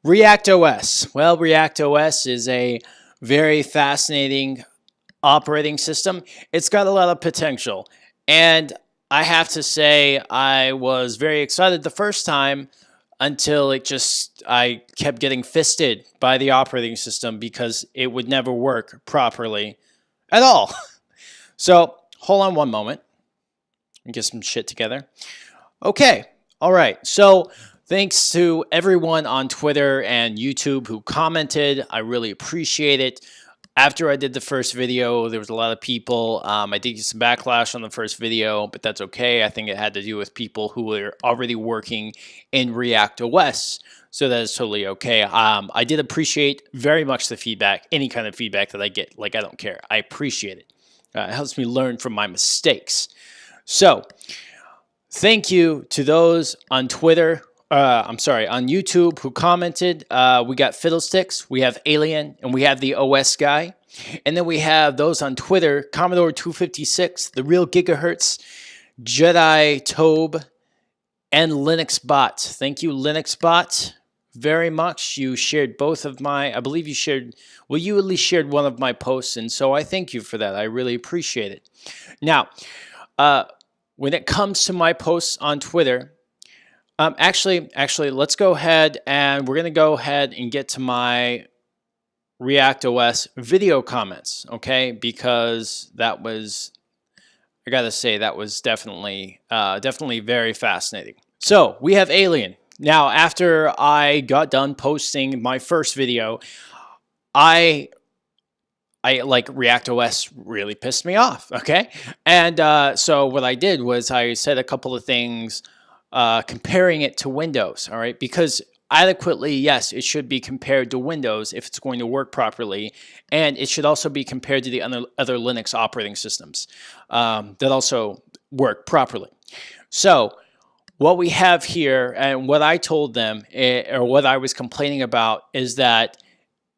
ReactOS. Well, ReactOS is a very fascinating operating system. It's got a lot of potential. And I have to say, I was very excited the first time until I kept getting fisted by the operating system because it would never work properly at all. So hold on one moment. Let me get some shit together. Okay. All right. So thanks to everyone on Twitter and YouTube who commented. I really appreciate it. After I did the first video, there was a lot of people. I did get some backlash on the first video, but that's okay. I think it had to do with people who were already working in ReactOS, so that is totally okay. I did appreciate very much the feedback, any kind of feedback that I get. Like, I don't care. I appreciate it. It helps me learn from my mistakes. So, thank you to those on Twitter. On YouTube who commented. We got Fiddlesticks, we have Alien, and we have the OS guy. And then we have those on Twitter, Commodore 256, The Real Gigahertz, Jedi Tobe, and Linux Bot. Thank you, Linux Bot, very much. You shared both of my, I believe you shared, well, you at least shared one of my posts, and so I thank you for that. I really appreciate it. Now, when it comes to my posts on Twitter, actually, let's go ahead and we're going to go ahead and get to my ReactOS video comments, okay? Because that was, I got to say, that was definitely very fascinating. So we have Alien. Now, after I got done posting my first video, I like ReactOS really pissed me off, okay? And so what I did was I said a couple of things comparing it to Windows, all right? Because adequately, yes, it should be compared to Windows if it's going to work properly, and it should also be compared to the other Linux operating systems that also work properly. So what we have here, and what I told them, or what I was complaining about, is that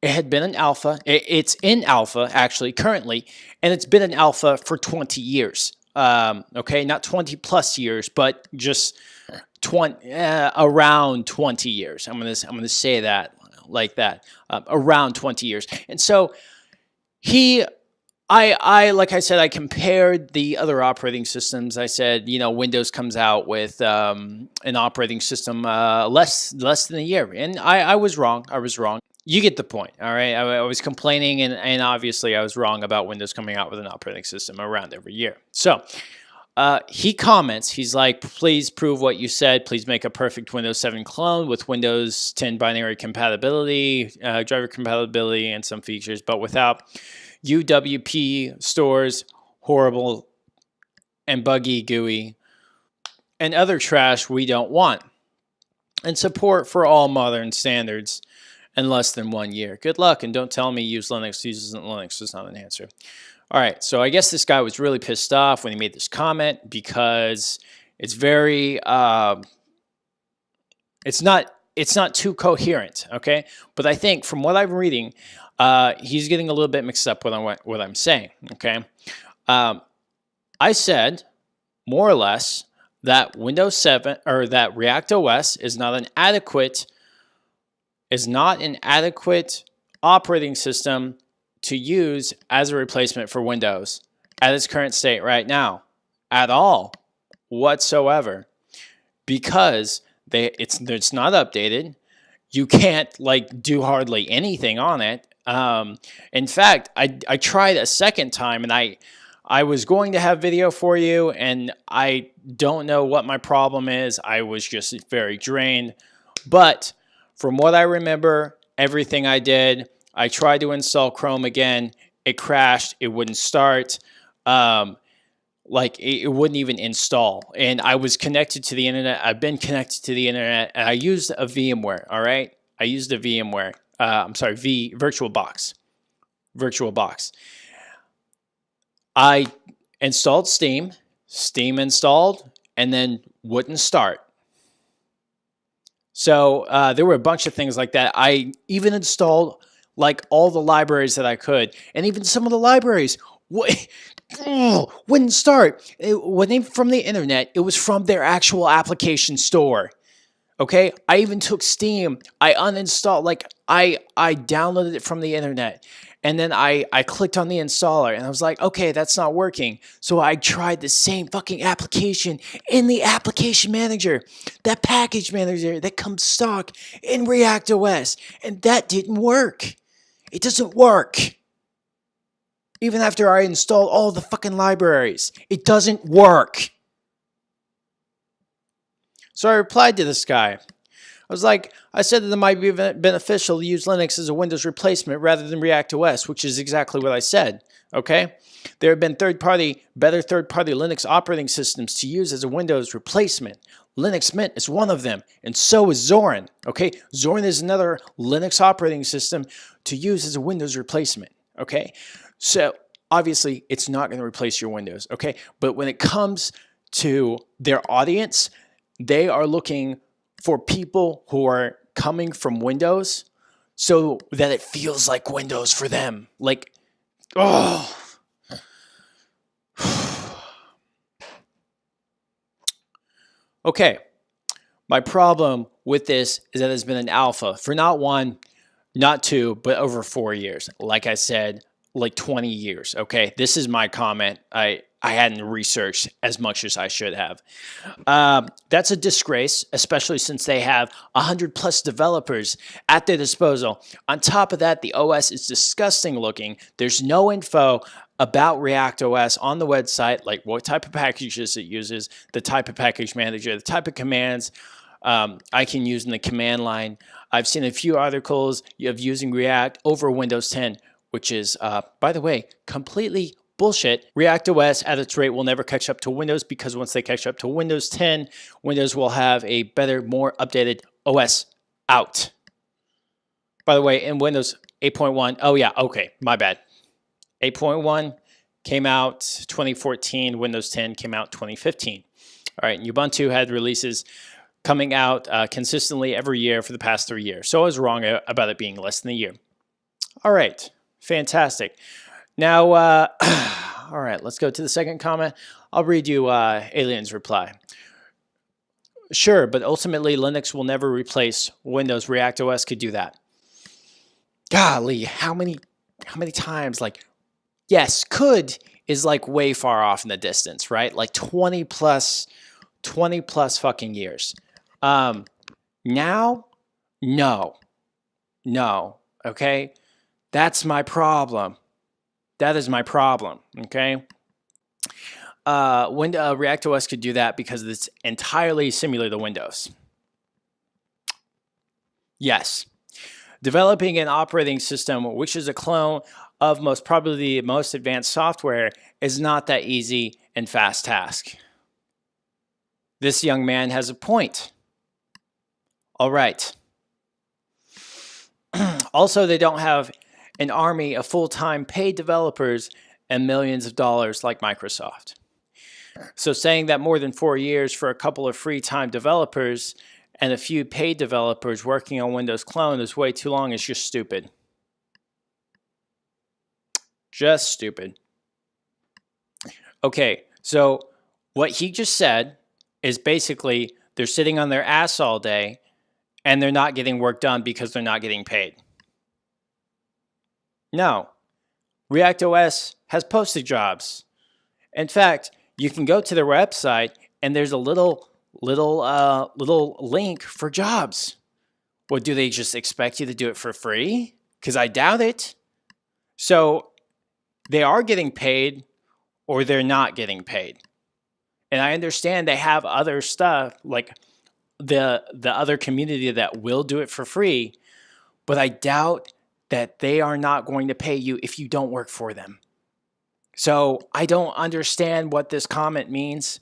it had been an alpha. It's in alpha, actually, currently, and it's been an alpha for 20 years. Okay, not 20 plus years, but just around 20 years. I'm gonna say that like that, around 20 years. And so like I said, I compared the other operating systems. I said, you know, Windows comes out with an operating system less than a year, and I was wrong. I was wrong. You get the point, all right? I was complaining, and obviously I was wrong about Windows coming out with an operating system around every year. So he comments, he's like, please prove what you said. Please make a perfect Windows 7 clone with Windows 10 binary compatibility, driver compatibility, and some features, but without UWP stores, horrible and buggy GUI, and other trash we don't want, and support for all modern standards in less than 1 year. Good luck, and don't tell me use Linux. Using Linux is not an answer. All right, so I guess this guy was really pissed off when he made this comment because it's very, it's not too coherent, okay? But I think from what I'm reading, he's getting a little bit mixed up with what I'm saying, okay? I said, more or less, that Windows 7, or that ReactOS is not an adequate operating system to use as a replacement for Windows at its current state right now, at all, whatsoever, because it's not updated. You can't like do hardly anything on it. In fact, I tried a second time, and I was going to have video for you, and I don't know what my problem is. I was just very drained, but from what I remember, everything I did, I tried to install Chrome again. It crashed. It wouldn't start. Like it wouldn't even install. And I was connected to the internet. I've been connected to the internet, and I used a VMware. All right, I used a VMware. VirtualBox. VirtualBox. I installed Steam. Steam installed, and then wouldn't start. So there were a bunch of things like that. I even installed like all the libraries that I could, and even some of the libraries wouldn't start. It wasn't even from the internet. It was from their actual application store. Okay, I even took Steam. I uninstalled, like I downloaded it from the internet, and then I clicked on the installer, and I was like, okay, that's not working. So I tried the same fucking application in the application manager, that package manager that comes stock in ReactOS, and that didn't work. It doesn't work. Even after I installed all the fucking libraries, it doesn't work. So I replied to this guy. I said that it might be beneficial to use Linux as a Windows replacement rather than ReactOS, which is exactly what I said, okay? There have been better third-party Linux operating systems to use as a Windows replacement. Linux Mint is one of them, and so is Zorin, okay? Zorin is another Linux operating system to use as a Windows replacement, okay? So, obviously, it's not going to replace your Windows, okay? But when it comes to their audience, they are looking for people who are coming from Windows so that it feels like Windows for them. Like, oh. Okay. My problem with this is that it's been an alpha for not 1, not 2, but over 4 years. Like I said, like 20 years. Okay. This is my comment. I hadn't researched as much as I should have. That's a disgrace, especially since they have 100+ developers at their disposal. On top of that, the OS is disgusting looking. There's no info about ReactOS on the website, like what type of packages it uses, the type of package manager, the type of commands I can use in the command line. I've seen a few articles of using React over Windows 10, which is, by the way, completely bullshit. ReactOS at its rate will never catch up to Windows, because once they catch up to Windows 10, Windows will have a better, more updated OS out. By the way, in Windows 8.1, oh yeah, okay, my bad. 8.1 came out 2014, Windows 10 came out 2015. All right, and Ubuntu had releases coming out consistently every year for the past 3 years. So I was wrong about it being less than a year. All right, fantastic. Now, all right, let's go to the second comment. I'll read you Alien's reply. Sure, but ultimately Linux will never replace Windows. ReactOS could do that. Golly, how many times? Like, yes, could is like way far off in the distance, right? Like 20 plus fucking years. Now, no, okay? That's my problem. That is my problem, okay? When ReactOS could do that because it's entirely similar to Windows. Yes. Developing an operating system which is a clone of most probably the most advanced software is not that easy and fast task. This young man has a point. All right. Also, they don't have an army of full-time paid developers and millions of dollars like Microsoft. So saying that more than 4 years for a couple of free-time developers and a few paid developers working on Windows Clone is way too long is just stupid. Just stupid. Okay, so what he just said is basically they're sitting on their ass all day and they're not getting work done because they're not getting paid. No, ReactOS has posted jobs. In fact, you can go to their website and there's a little link for jobs. Well, do they just expect you to do it for free? Because I doubt it. So they are getting paid or they're not getting paid. And I understand they have other stuff like the other community that will do it for free, but I doubt that they are not going to pay you if you don't work for them. So I don't understand what this comment means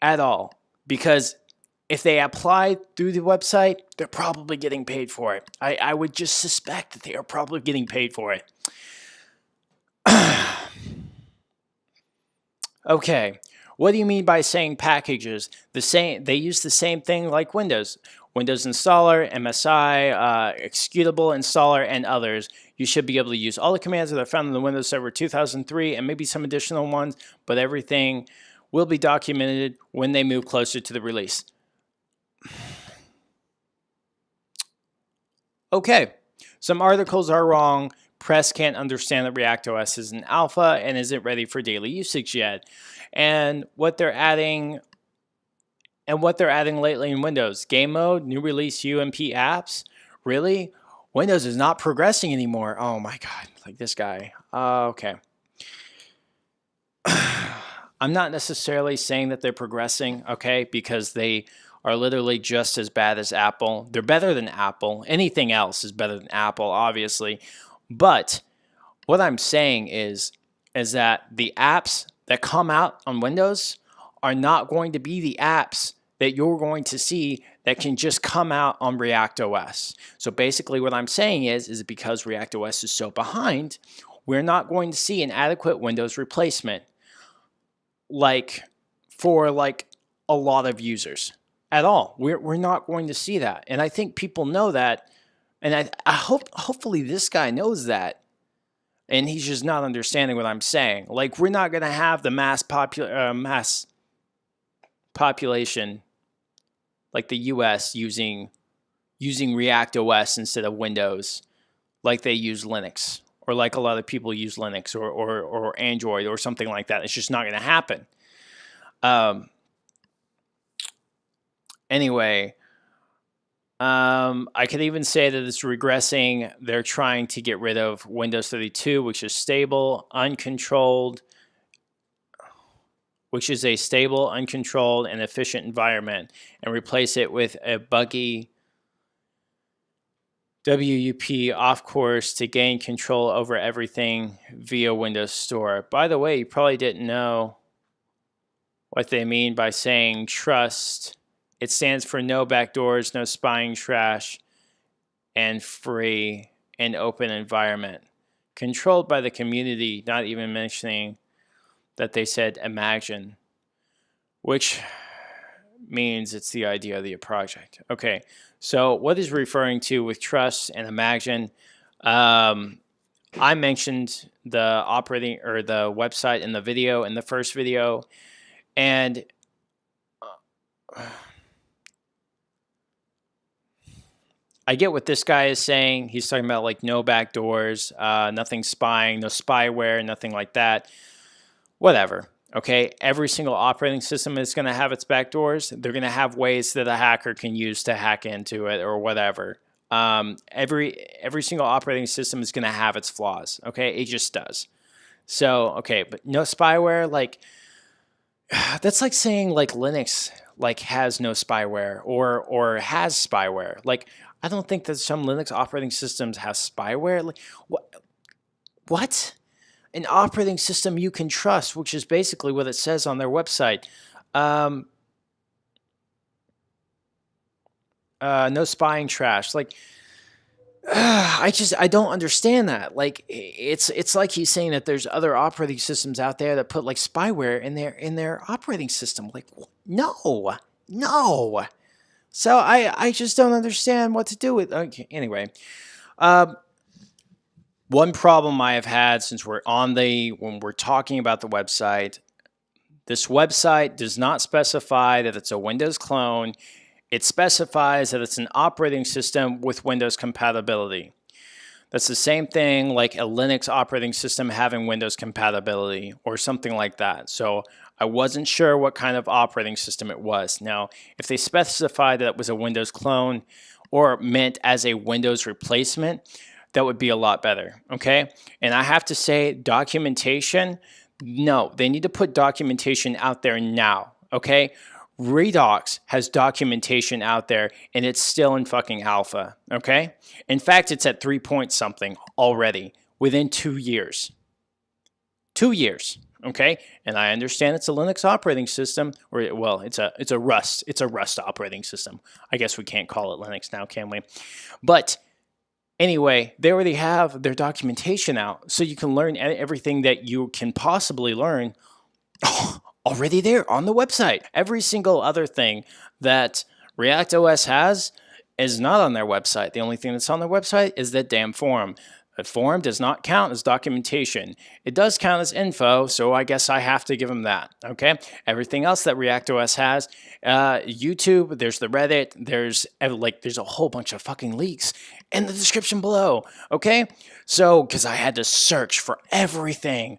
at all, because if they apply through the website, they're probably getting paid for it. I would just suspect that they are probably getting paid for it. Okay, what do you mean by saying packages? They use the same thing like Windows. Windows Installer, MSI, Executable Installer, and others. You should be able to use all the commands that are found in the Windows Server 2003 and maybe some additional ones, but everything will be documented when they move closer to the release. Okay, some articles are wrong. Press can't understand that ReactOS is an alpha and isn't ready for daily usage yet. And what they're adding lately in Windows, game mode, new release UMP apps. Really? Windows is not progressing anymore. Oh my God, like this guy. Okay. I'm not necessarily saying that they're progressing, okay, because they are literally just as bad as Apple. They're better than Apple. Anything else is better than Apple, obviously. But what I'm saying is that the apps that come out on Windows are not going to be the apps that you're going to see that can just come out on ReactOS. So basically what I'm saying is because ReactOS is so behind, we're not going to see an adequate Windows replacement like for like a lot of users at all. We're not going to see that. And I think people know that. And I hopefully this guy knows that. And he's just not understanding what I'm saying. Like, we're not going to have the mass population like the US using ReactOS instead of Windows, like they use Linux, or like a lot of people use Linux or Android or something like that. It's just not going to happen. Anyway, I could even say that it's regressing. They're trying to get rid of Windows 32, which is stable, uncontrolled, which is a stable, uncontrolled, and efficient environment, and replace it with a buggy WUP off course to gain control over everything via Windows Store. By the way, you probably didn't know what they mean by saying trust. It stands for no backdoors, no spying trash, and free and open environment. Controlled by the community, not even mentioning that they said imagine, which means it's the idea of the project. Okay, so what is referring to with trust and imagine? I mentioned the operating or the website in the video, in the first video, and I get what this guy is saying. He's talking about like no backdoors, nothing spying, no spyware, nothing like that. Whatever. Okay, every single operating system is going to have its backdoors. They're going to have ways that a hacker can use to hack into it or whatever. Every single operating system is going to have its flaws. Okay, it just does. So okay, but no spyware. Like that's like saying like Linux like has no spyware or has spyware. Like I don't think that some Linux operating systems have spyware. Like what? An operating system you can trust, which is basically what it says on their website. No spying trash. Like, I don't understand that. Like, it's like he's saying that there's other operating systems out there that put like spyware in their operating system. Like, no. So I just don't understand what to do with. Okay, anyway. One problem I have had since when we're talking about the website, this website does not specify that it's a Windows clone. It specifies that it's an operating system with Windows compatibility. That's the same thing like a Linux operating system having Windows compatibility or something like that. So I wasn't sure what kind of operating system it was. Now, if they specified that it was a Windows clone or meant as a Windows replacement, that would be a lot better, okay? And I have to say, documentation, no, they need to put documentation out there now, okay? Redox has documentation out there, and it's still in fucking alpha, okay? In fact, it's at 3 point something already within 2 years. 2 years, okay? And I understand it's a Linux operating system, or well, it's a Rust operating system. I guess we can't call it Linux now, can we? But anyway, they already have their documentation out, so you can learn everything that you can possibly learn already there on the website. Every single other thing that ReactOS has is not on their website. The only thing that's on their website is that damn forum. A form does not count as documentation. It does count as info, so I guess I have to give them that, okay? Everything else that ReactOS has, YouTube, there's the Reddit, there's a whole bunch of fucking leaks in the description below, okay? So, because I had to search for everything,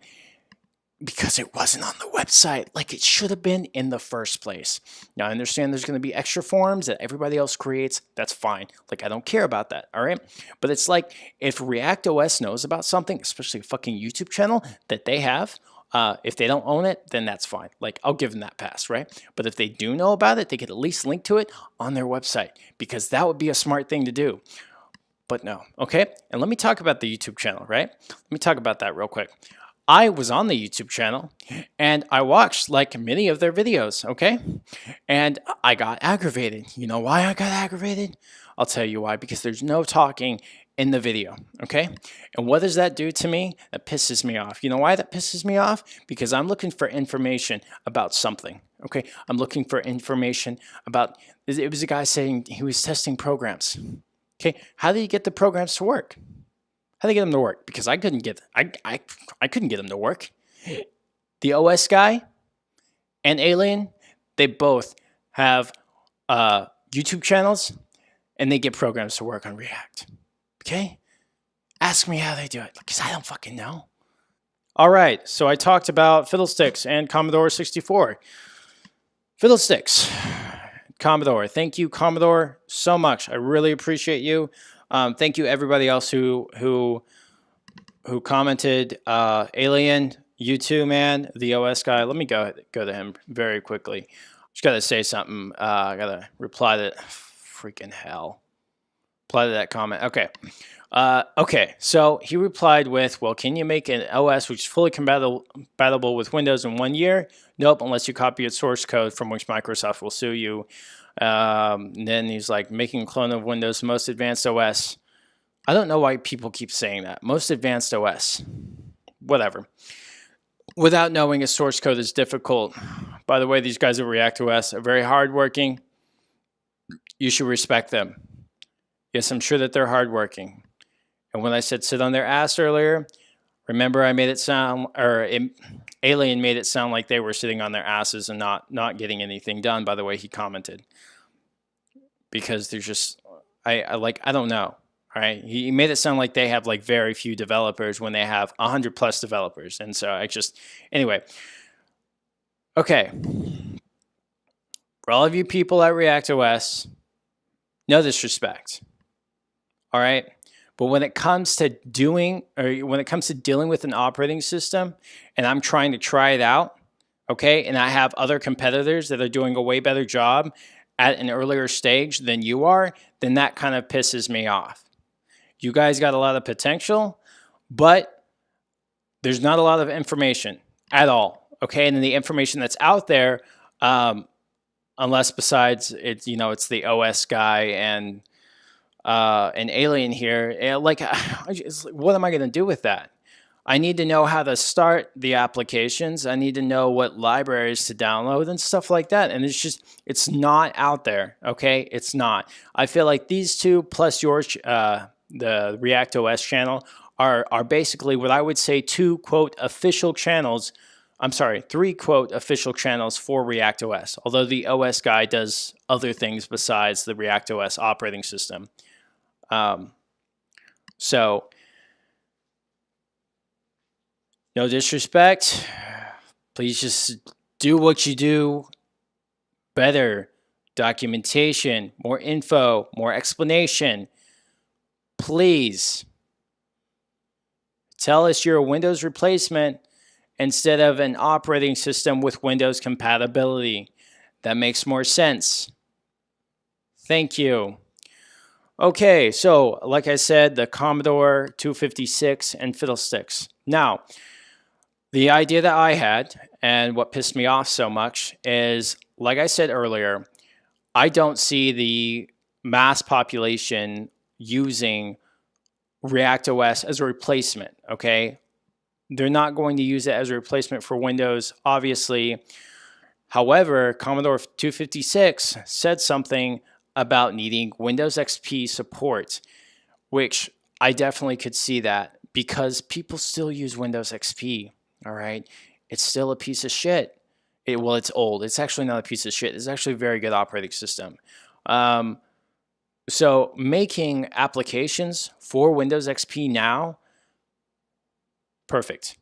because it wasn't on the website like it should have been in the first place. Now, I understand there's going to be extra forms that everybody else creates. That's fine. Like, I don't care about that, all right? But it's like, if ReactOS knows about something, especially a fucking YouTube channel that they have, if they don't own it, then that's fine. Like, I'll give them that pass, right? But if they do know about it, they could at least link to it on their website, because that would be a smart thing to do. But no, okay? And let me talk about the YouTube channel, right? Let me talk about that real quick. I was on the YouTube channel and I watched like many of their videos, okay? And I got aggravated. You know why I got aggravated? I'll tell you why, because there's no talking in the video, okay? And what does that do to me? That pisses me off. You know why that pisses me off? Because I'm looking for information about something, okay? I'm looking for information about, it was a guy saying he was testing programs, okay? How did he get the programs to work? How do they get them to work? Because I couldn't get I couldn't get them to work. The OS guy and Alien, they both have YouTube channels, and they get programs to work on React. Okay? Ask me how they do it, because I don't fucking know. All right, so I talked about Fiddlesticks and Commodore 64. Fiddlesticks, Commodore. Thank you, Commodore, so much. I really appreciate you. Thank you, everybody else who commented. Alien, you too, man. The OS guy. Let me go to him very quickly. Just gotta say something. I gotta reply to freaking hell. Reply to that comment. Okay. Okay. So he replied with, "Well, can you make an OS which is fully compatible with Windows in 1 year? Nope, unless you copy its source code, from which Microsoft will sue you." And then he's like, making a clone of Windows, most advanced OS. I don't know why people keep saying that. Most advanced OS. Whatever. Without knowing its source code is difficult. By the way, these guys at ReactOS are very hardworking. You should respect them. Yes, I'm sure that they're hardworking. And when I said sit on their ass earlier, remember I made it sound, Alien made it sound like they were sitting on their asses and not getting anything done, by the way he commented. Because there's just, I don't know, all right? He made it sound like they have like very few developers when they have 100+ developers. And so anyway. Okay. For all of you people at ReactOS, no disrespect, all right? But when it comes to dealing with an operating system, and I'm trying to try it out, okay, and I have other competitors that are doing a way better job at an earlier stage than you are, then that kind of pisses me off. You guys got a lot of potential, but there's not a lot of information at all, okay? And then the information that's out there, unless besides it's the OS guy and an Alien here, like, what am I going to do with that? I need to know how to start the applications. I need to know what libraries to download and stuff like that. And it's not out there, okay? It's not. I feel like these two plus yours, the ReactOS channel, are basically what I would say 2, quote, official channels. I'm sorry, 3, quote, official channels for ReactOS, although the OS guy does other things besides the ReactOS operating system. So, no disrespect, please just do what you do better. Documentation, more info, more explanation. Please tell us you're a Windows replacement instead of an operating system with Windows compatibility. That makes more sense. Thank you. Okay, so like I said, the Commodore 256 and Fiddlesticks. Now, the idea that I had, and what pissed me off so much, is, like I said earlier, I don't see the mass population using ReactOS as a replacement, okay? They're not going to use it as a replacement for Windows, obviously. However, Commodore 256 said something about needing Windows XP support, which I definitely could see that because people still use Windows XP. All right. It's still a piece of shit. Well, it's old. It's actually not a piece of shit. It's actually a very good operating system. Um, so making applications for Windows XP now, perfect.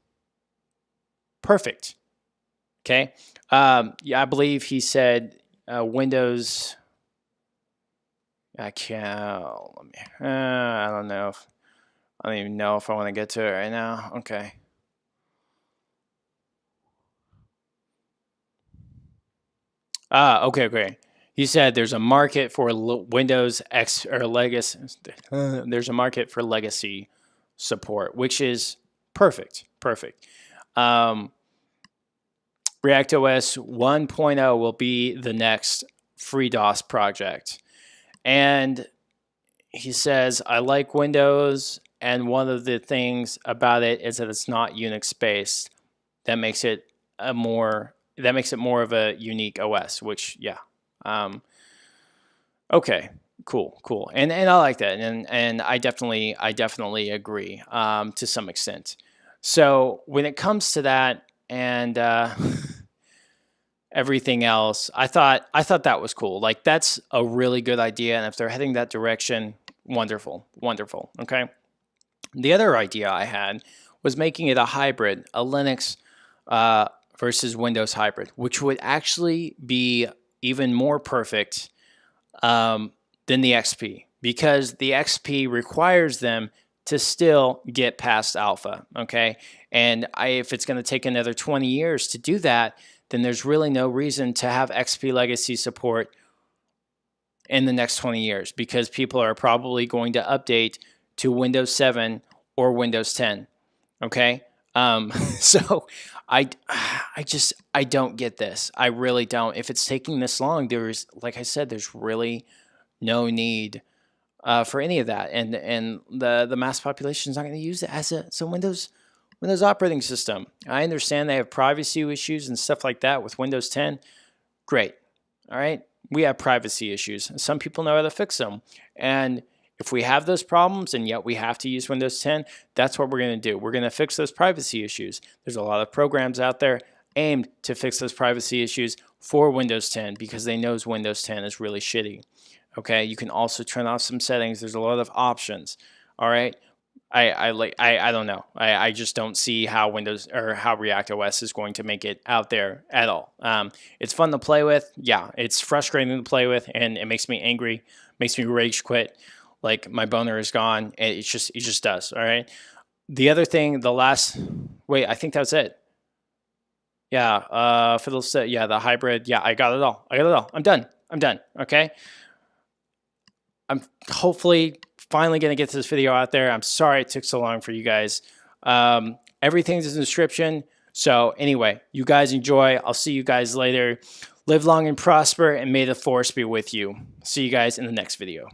Perfect. Okay. Yeah, I believe he said Windows. I can't. Let me. I don't know. I don't even know if I want to get to it right now. Okay. Okay, great. He said there's a market for Windows X or legacy. There's a market for legacy support, which is perfect. Perfect. Um, ReactOS 1.0 will be the next FreeDOS project. And he says, I like Windows, and one of the things about it is that it's not Unix based. That makes it more of a unique OS, which yeah. Okay, cool. And I like that. And I definitely agree to some extent. So when it comes to that and everything else, I thought that was cool. Like that's a really good idea, and if they're heading that direction, wonderful. Okay. The other idea I had was making it a hybrid, a Linux versus Windows hybrid, which would actually be even more perfect than the XP, because the XP requires them to still get past alpha. Okay. And if it's going to take another 20 years to do that, then there's really no reason to have XP legacy support in the next 20 years, because people are probably going to update to Windows 7 or Windows 10. Okay. So I don't get this. I really don't. If it's taking this long, there's, like I said, there's really no need for any of that. And the mass population is not going to use it as a Windows operating system. I understand they have privacy issues and stuff like that with Windows 10. Great. All right. We have privacy issues. Some people know how to fix them. And if we have those problems and yet we have to use Windows 10, that's what we're going to do. We're going to fix those privacy issues. There's a lot of programs out there aimed to fix those privacy issues for Windows 10 because they know Windows 10 is really shitty. Okay, you can also turn off some settings. There's a lot of options. All right. I don't know. I just don't see how Windows or how ReactOS is going to make it out there at all. It's fun to play with. Yeah, it's frustrating to play with, and it makes me angry, makes me rage quit. Like my boner is gone. It just does. All right. The other thing, I think that's it. Yeah. For the hybrid. Yeah, I got it all. I'm done. Okay. I'm hopefully finally going to get this video out there. I'm sorry it took so long for you guys. Everything's in the description. So anyway, you guys enjoy. I'll see you guys later. Live long and prosper, and may the force be with you. See you guys in the next video.